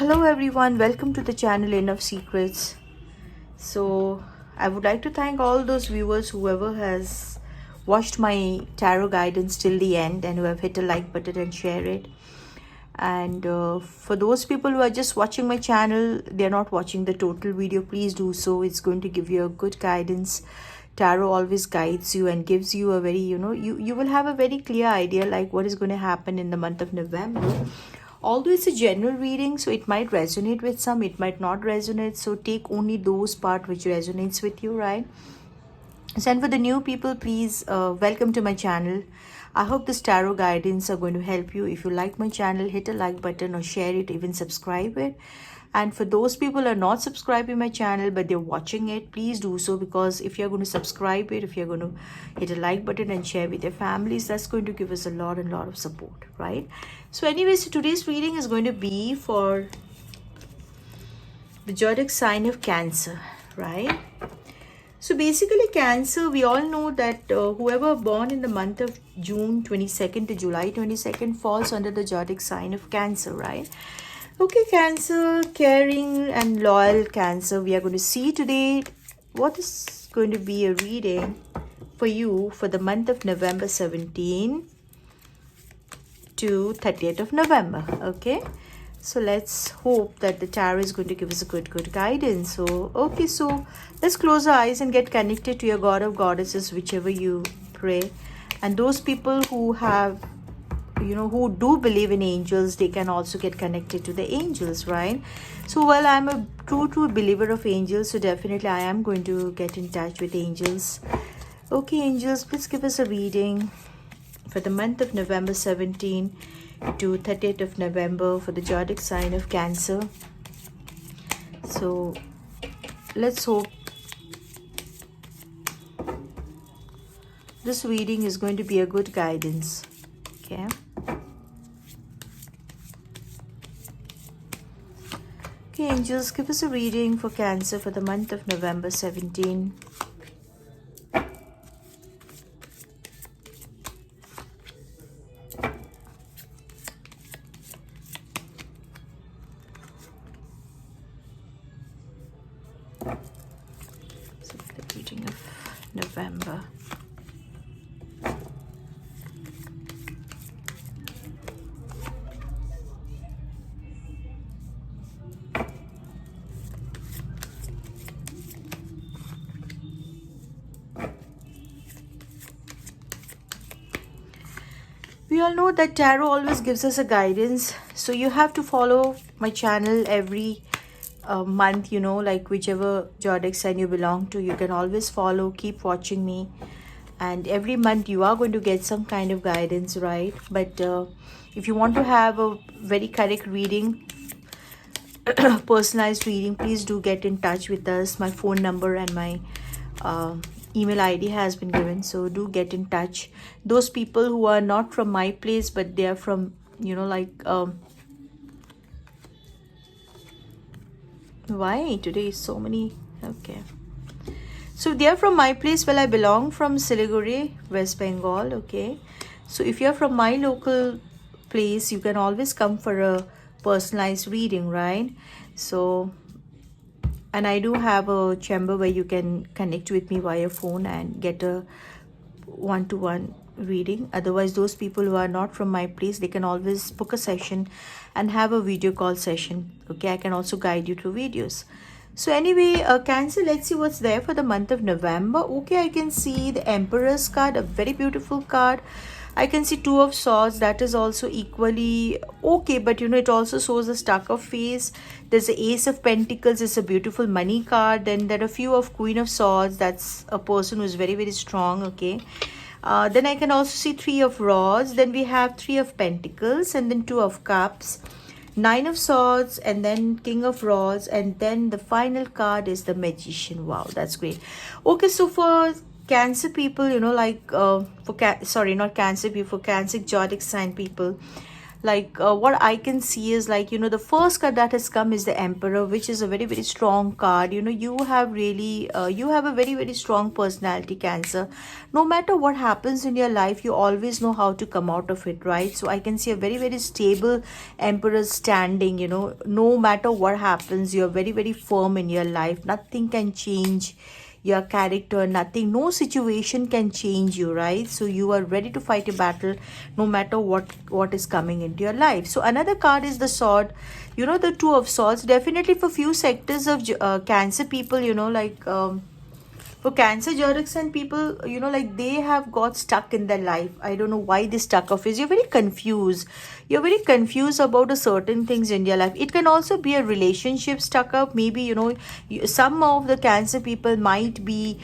Hello everyone, welcome to the channel Enough Secrets. So I would like to thank all those viewers, whoever has watched my tarot guidance till the end and who have hit a like button and share it. And for those people who are just watching my channel, they're not watching the total video, please do so. It's going to give you a good guidance. Tarot always guides you and gives you a very, you will have a very clear idea like what is going to happen in the month of November. Although it's a general reading, so it might resonate with some, it might not resonate, so take only those part which resonates with you, right? So, and for the new people, please welcome to my channel. I hope this tarot guidance are going to help you. If you like my channel, hit a like button or share it, even subscribe it. And for those people who are not subscribing my channel but they're watching it, please do so, because if you're going to subscribe it, if you're going to hit a like button and share with your families, that's going to give us a lot of support, right? So anyways, so today's reading is going to be for the zodiac sign of Cancer, right? So basically Cancer, we all know that whoever born in the month of June 22nd to July 22nd falls under the zodiac sign of Cancer, right? Okay, Cancer, caring and loyal Cancer, we are going to see today what is going to be a reading for you for the month of November 17 to 30th of November, okay? So let's hope that the tarot is going to give us a good guidance. So, okay, so let's close our eyes and get connected to your god or goddesses, whichever you pray. And those people who have, who do believe in angels, they can also get connected to the angels, right? So while I'm a true believer of angels, so definitely I am going to get in touch with angels. Okay, angels, please give us a reading for the month of November 17 to 30th of November for the zodiac sign of Cancer. So let's hope this reading is going to be a good guidance. Okay. Okay, angels, give us a reading for Cancer for the month of November 17. So the reading of November. We all know that tarot always gives us a guidance, so you have to follow my channel every month, like whichever zodiac sign you belong to, you can always follow, keep watching me, and every month you are going to get some kind of guidance, right? But if you want to have a very correct reading, personalized reading, please do get in touch with us. My phone number and my email ID has been given, so do get in touch. Those people who are not from my place but they are from, why today is so many, okay, so they are from my place. Well, I belong from Siliguri, West Bengal, okay? So if you're from my local place, you can always come for a personalized reading, right? So, and I do have a chamber where you can connect with me via phone and get a one-to-one reading. Otherwise, those people who are not from my place, they can always book a session and have a video call session, okay? I can also guide you through videos. So anyway, Cancer, let's see what's there for the month of November. Okay, I can see the Emperor's card, a very beautiful card. I can see Two of Swords, that is also equally okay, but it also shows a stuck of face. There's the Ace of Pentacles, it's a beautiful money card. Then there are a few of Queen of Swords, that's a person who's very strong, okay? Then I can also see Three of Rods, then we have Three of Pentacles, and then Two of Cups, Nine of Swords, and then King of Rods, and then the final card is the Magician. Wow, that's great. Okay, so for Cancer people, not Cancer people, for Cancer zodiac sign people, like what I can see is, like, the first card that has come is the Emperor, which is a very very strong card. You have really you have a very very strong personality, Cancer. No matter what happens in your life, you always know how to come out of it, right? So I can see a very very stable Emperor standing. No matter what happens, you're very very firm in your life. Nothing can change your character. Nothing, no situation can change you, right? So you are ready to fight a battle no matter what is coming into your life. So another card is the Sword. The Two of Swords. Definitely for few sectors of Cancer people, like, for Cancer zodiacs and people, like, they have got stuck in their life. I don't know why they stuck off is. You're very confused about a certain things in your life. It can also be a relationship stuck up. Maybe, some of the Cancer people might be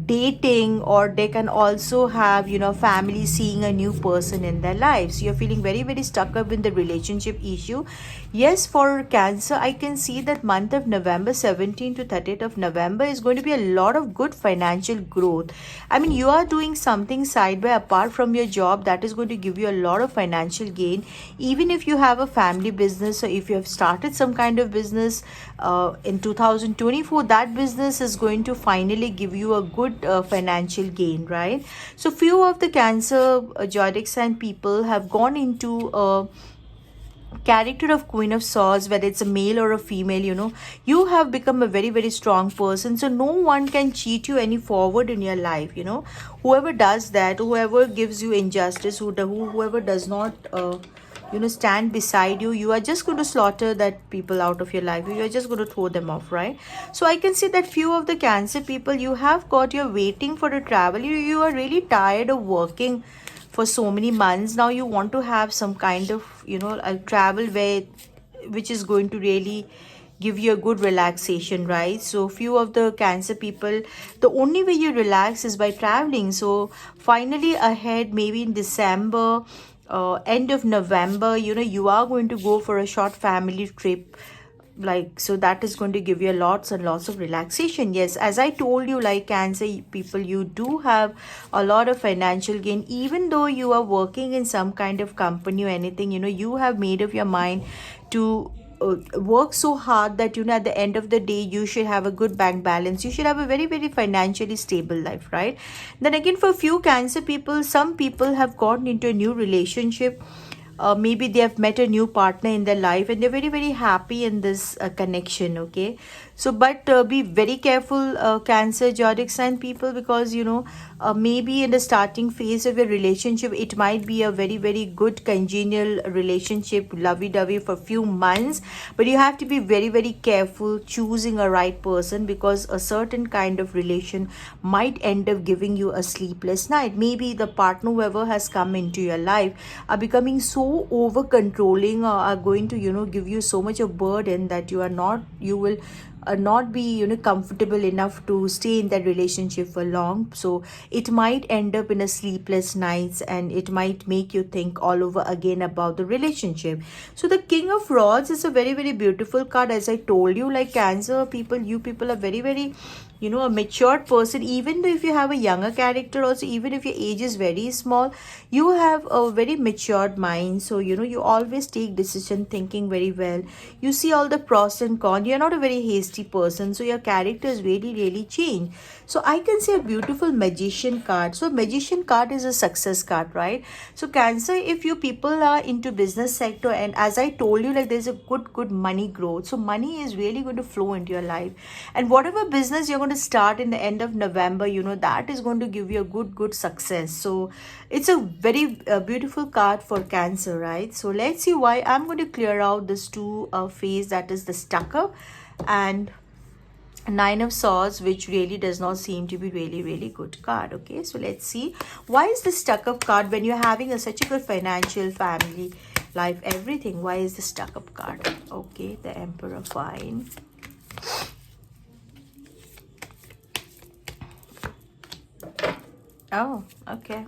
dating, or they can also have, family seeing a new person in their lives. You're feeling very very stuck up in the relationship issue. Yes, for Cancer, I can see that month of November 17 to 30th of November is going to be a lot of good financial growth. I mean, you are doing something side by apart from your job that is going to give you a lot of financial gain. Even if you have a family business, or if you have started some kind of business in 2024, that business is going to finally give you a good financial gain, right? So few of the Cancer zodiac sign people have gone into character of Queen of Swords, whether it's a male or a female. You have become a very very strong person, so no one can cheat you any forward in your life. Whoever does that, whoever gives you injustice, whoever does not stand beside you, you are just going to slaughter that people out of your life. You are just going to throw them off, right? So I can see that few of the Cancer people, you have got, you're waiting for a travel. You are really tired of working for so many months. Now you want to have some kind of, a travel where, which is going to really give you a good relaxation, right? So few of the Cancer people, the only way you relax is by traveling. So finally ahead, maybe in December, end of November, you are going to go for a short family trip, like, so that is going to give you lots and lots of relaxation. Yes, as I told you, like, Cancer people, you do have a lot of financial gain. Even though you are working in some kind of company or anything, you have made up your mind to work so hard that, at the end of the day, you should have a good bank balance. You should have a very very financially stable life, right? Then again, for few Cancer people, some people have gotten into a new relationship. Maybe they have met a new partner in their life, and they're very very happy in this connection, okay? So but be very careful, Cancer zodiac sign people, because maybe in the starting phase of a relationship, it might be a very very good congenial relationship, lovey-dovey for few months, but you have to be very very careful choosing a right person, because a certain kind of relation might end up giving you a sleepless night. Maybe the partner, whoever has come into your life, are becoming so over controlling, or are going to give you so much of burden that you will not be comfortable enough to stay in that relationship for long. So it might end up in a sleepless nights, and it might make you think all over again about the relationship. So the King of Rods is a very very beautiful card. As I told you, like, Cancer people, you people are very very a matured person. Even though if you have a younger character also, even if your age is very small, you have a very matured mind. So you always take decision thinking very well. You see all the pros and cons. You're not a very hasty person, so your character is really really changed. So I can say a beautiful Magician card. So Magician card is a success card, right? So Cancer, if you people are into business sector, and as I told you, like, there's a good money growth, so money is really going to flow into your life. And whatever business you're going to start in the end of November, that is going to give you a good success. So it's a very beautiful card for Cancer, right? So let's see why. I'm going to clear out this two phase, that is the Stucker and Nine of Swords, which really does not seem to be really really good card. Okay, so let's see why is the Stuck Up card when you're having such a good financial, family life, everything. Why is the Stuck Up card? Okay, the Emperor, fine. Oh, okay.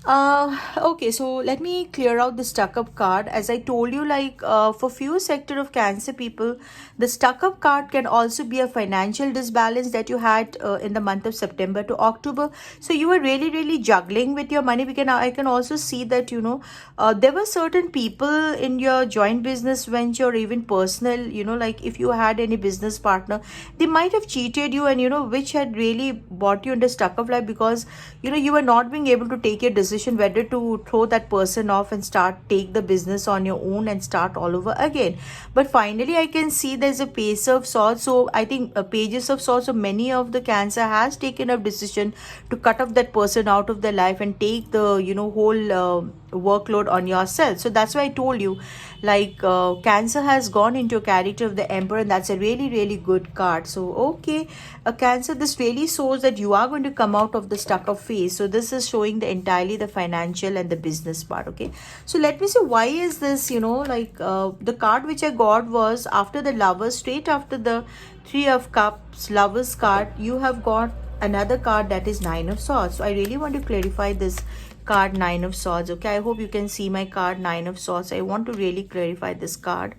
Okay, so let me clear out the stuck up card. As I told you, like for few sector of Cancer people, the stuck up card can also be a financial disbalance that you had in the month of September to October. So you were really, really juggling with your money. I can also see that, there were certain people in your joint business venture or even personal, like if you had any business partner, they might have cheated you, and which had really brought you into stuck up life, because you were not being able to take your decision whether to throw that person off and start take the business on your own and start all over again. But finally I can see there's a pace of sorts. So I think pages of sorts. So many of the Cancer has taken a decision to cut off that person out of their life and take the whole workload on yourself. So that's why I told you, like Cancer has gone into a character of the Emperor, and that's a really, really good card. So okay, a Cancer, this really shows that you are going to come out of the stuck up phase. So this is showing the entirely the financial and the business part. Okay, so let me see why is this, the card which I got was after the Lovers, straight after the Three of Cups Lovers card, you have got another card that is Nine of Swords. So I really want to clarify this card Nine of Swords. Okay, I hope you can see my card Nine of Swords. I want to really clarify this card.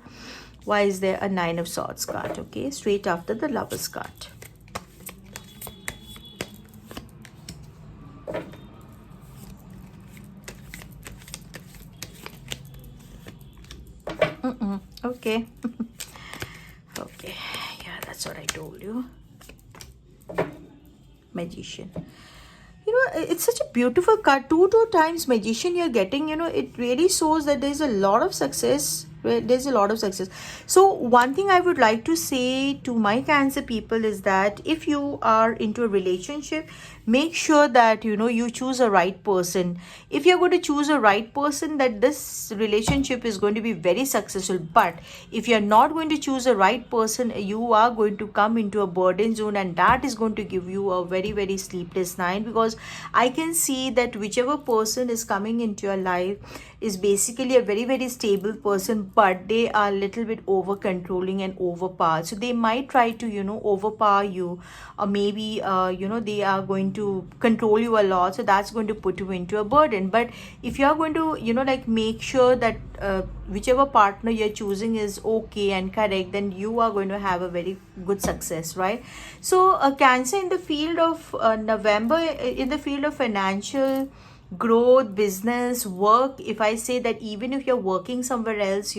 Why is there a Nine of Swords card? Okay, straight after the Lovers card. Okay. Okay, yeah, that's what I told you. Magician. It's such a beautiful card. Two times Magician you're getting. It really shows that there's a lot of success. There's a lot of success. So one thing I would like to say to my Cancer people is that if you are into a relationship, make sure that you choose a right person. If you're going to choose a right person, that this relationship is going to be very successful. But if you're not going to choose a right person, you are going to come into a burden zone, and that is going to give you a very, very sleepless night, because I can see that whichever person is coming into your life is basically a very, very stable person, but they are a little bit over controlling and overpowered. So they might try to overpower you, or maybe they are going to control you a lot. So that's going to put you into a burden. But if you are going to make sure that whichever partner you're choosing is okay and correct, then you are going to have a very good success, right? So Cancer, in the field of November, in the field of financial growth, business, work, if I say that even if you're working somewhere else,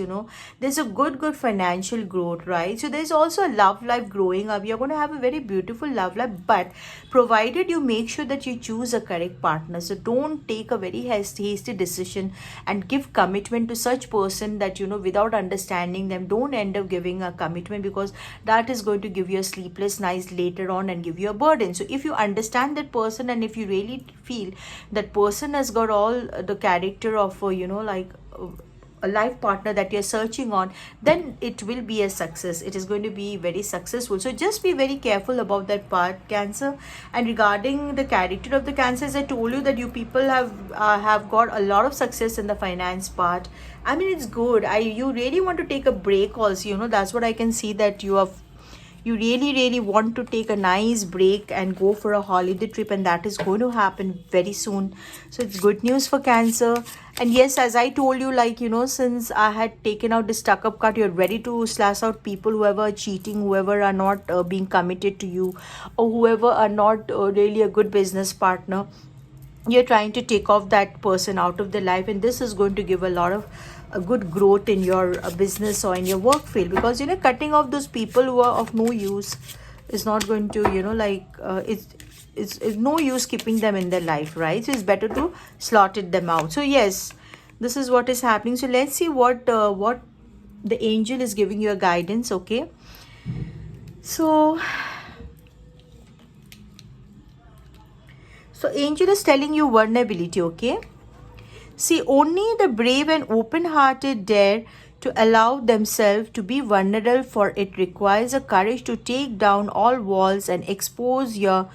there's a good financial growth, right? So there's also a love life growing up. You're going to have a very beautiful love life, but provided you make sure that you choose a correct partner. So don't take a very hasty decision and give commitment to such person that without understanding them. Don't end up giving a commitment, because that is going to give you a sleepless nights later on and give you a burden. So if you understand that person, and if you really feel that person has got all the character of a life partner that you're searching on, then it will be a success. It is going to be very successful. So just be very careful about that part, Cancer. And regarding the character of the Cancer, as I told you, that you people have got a lot of success in the finance part. I mean, it's good. You really want to take a break also. That's what I can see, that you really, really want to take a nice break and go for a holiday trip, and that is going to happen very soon. So it's good news for Cancer. And yes, as I told you, since I had taken out the stuck up card, you're ready to slash out people, whoever are cheating, whoever are not being committed to you, or whoever are not really a good business partner. You're trying to take off that person out of the life, and this is going to give a lot of a good growth in your business or in your work field, because cutting off those people who are of no use is not going to it's no use keeping them in their life, right? So it's better to slot it them out. So yes, this is what is happening. So let's see what the angel is giving you a guidance. Okay, so angel is telling you vulnerability. Okay, see, only the brave and open-hearted dare to allow themselves to be vulnerable, for it requires a courage to take down all walls and expose your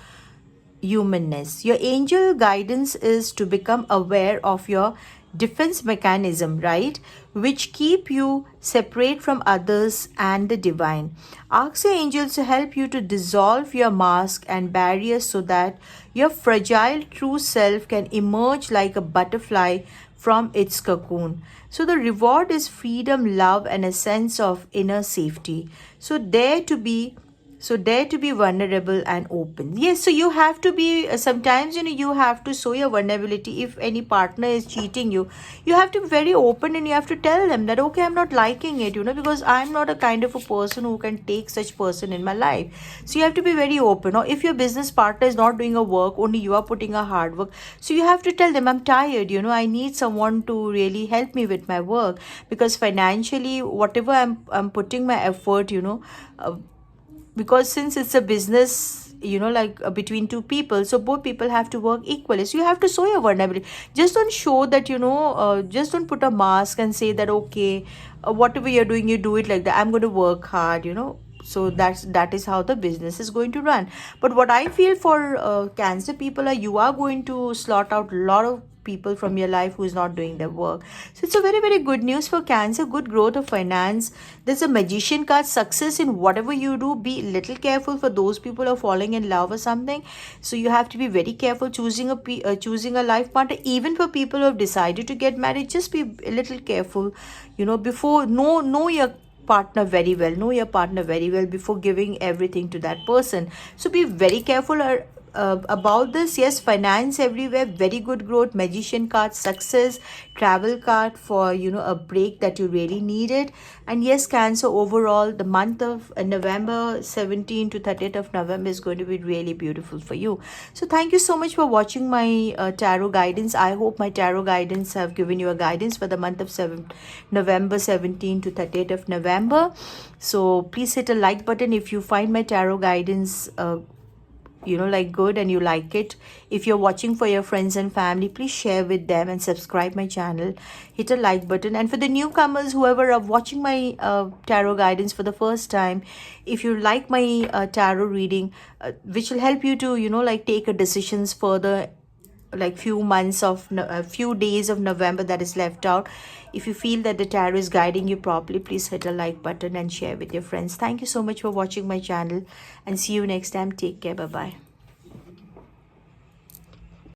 humanness. Your angel guidance is to become aware of your defense mechanism, right, which keep you separate from others and the divine. Ask your angels to help you to dissolve your mask and barriers so that your fragile true self can emerge like a butterfly from its cocoon. So the reward is freedom, love, and a sense of inner safety. So dare to be vulnerable and open. Yes, so you have to be, sometimes, you have to show your vulnerability. If any partner is cheating you have to be very open, and you have to tell them that, okay, I'm not liking it, because I'm not a kind of a person who can take such person in my life. So you have to be very open. Or if your business partner is not doing a work, only you are putting a hard work, so you have to tell them, I'm tired, I need someone to really help me with my work, because financially, whatever I'm putting my effort, uh, because since it's a business, like between two people, so both people have to work equally. So you have to show your vulnerability. Just don't show that, just don't put a mask and say that, okay, whatever you're doing, you do it like that, I'm going to work hard, so that is how the business is going to run. But what I feel for Cancer people are, you are going to slot out a lot of people from your life who is not doing their work. So it's a very, very good news for Cancer. Good growth of finance. There's a Magician card. Success in whatever you do. Be little careful for those people who are falling in love or something. So you have to be very careful choosing a life partner. Even for people who have decided to get married, just be a little careful, before know your partner very well before giving everything to that person. So be very careful about this. Yes, finance everywhere, very good growth, Magician card, success, travel card for a break that you really needed. And yes, Cancer, overall the month of November 17 to 30th of November is going to be really beautiful for you. So thank you so much for watching my tarot guidance. I hope my tarot guidance have given you a guidance for the month of November 17 to 30th of November. So please hit a like button if you find my tarot guidance like good and you like it. If you're watching for your friends and family, please share with them and subscribe my channel. Hit a like button. And for the newcomers, whoever are watching my tarot guidance for the first time, if you like my tarot reading, which will help you to like take a decisions further, like few days of November that is left out. If you feel that the tarot is guiding you properly, please hit a like button and share with your friends. Thank you so much for watching my channel, and see you next time. Take care. Bye bye.